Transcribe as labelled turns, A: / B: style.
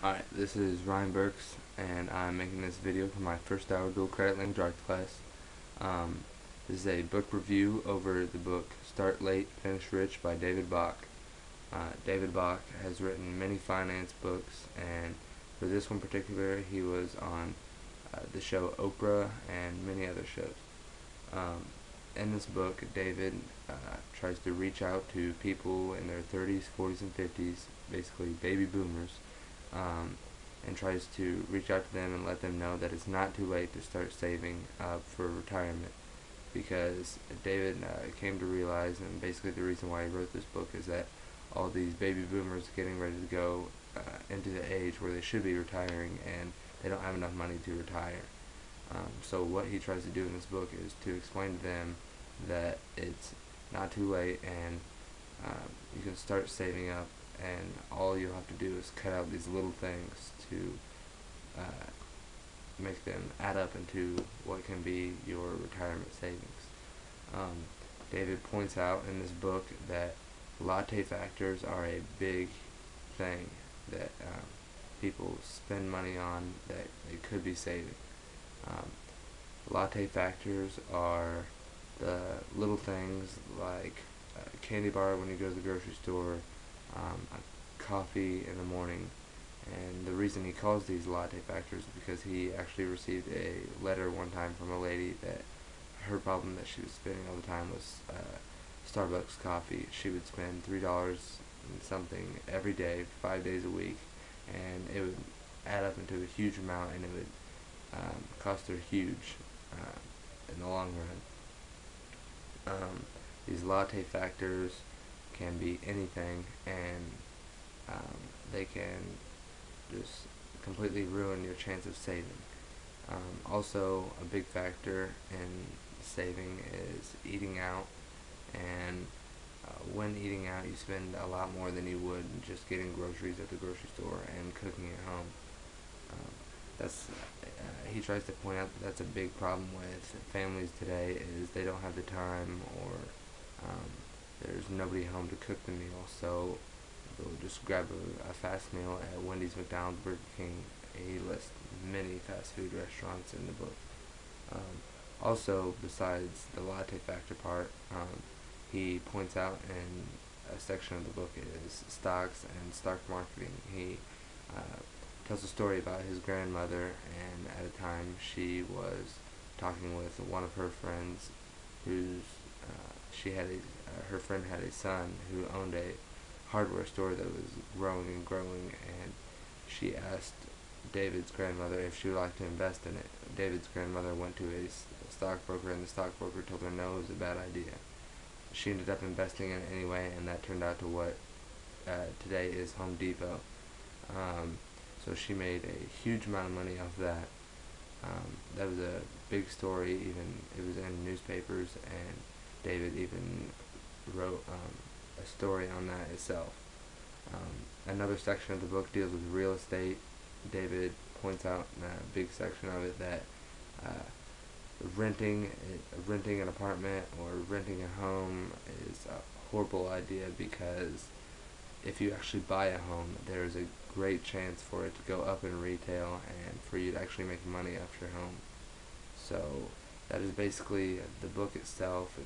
A: Alright, this is Ryan Burks, and I'm making this video for my first hour dual credit language arts class. This is a book review over the book Start Late, Finish Rich by David Bach. David Bach has written many finance books, and for this one particular, he was on the show Oprah and many other shows. In this book, David tries to reach out to people in their 30s, 40s, and 50s, basically baby boomers, and tries to reach out to them and let them know that it's not too late to start saving up for retirement, because David came to realize, and basically the reason why he wrote this book is that all these baby boomers getting ready to go into the age where they should be retiring, and they don't have enough money to retire. So what he tries to do in this book is to explain to them that it's not too late, and you can start saving up, and all you'll have to do is cut out these little things to make them add up into what can be your retirement savings. David points out in this book that latte factors are a big thing that people spend money on that they could be saving. Latte factors are the little things like a candy bar when you go to the grocery store, coffee in the morning, and the reason he calls these latte factors is because he actually received a letter one time from a lady that her problem that she was spending all the time was Starbucks coffee. She would spend $3 and something every day, 5 days a week, and it would add up into a huge amount, and it would cost her huge in the long run. These latte factors can be anything, and they can just completely ruin your chance of saving. Also, a big factor in saving is eating out, and when eating out, you spend a lot more than you would just getting groceries at the grocery store and cooking at home. He tries to point out that that's a big problem with families today, is they don't have the time, or there's nobody home to cook the meal, so they'll just grab a fast meal at Wendy's, McDonald's, Burger King. He lists many fast food restaurants in the book. Also, besides the latte factor part, he points out in a section of the book is stocks and stock marketing. He tells a story about his grandmother, and at a time she was talking with one of her friends whose her friend had a son who owned a hardware store that was growing and growing, and she asked David's grandmother if she would like to invest in it. David's grandmother went to a stockbroker, and the stockbroker told her no, it was a bad idea. She ended up investing in it anyway, and that turned out to what today is Home Depot. So she made a huge amount of money off that. That was a big story, even it was in newspapers, and David even wrote a story on that itself. Another section of the book deals with real estate. David points out in a big section of it that renting an apartment or renting a home is a horrible idea, because if you actually buy a home, there's a great chance for it to go up in retail and for you to actually make money off your home. So that is basically the book itself.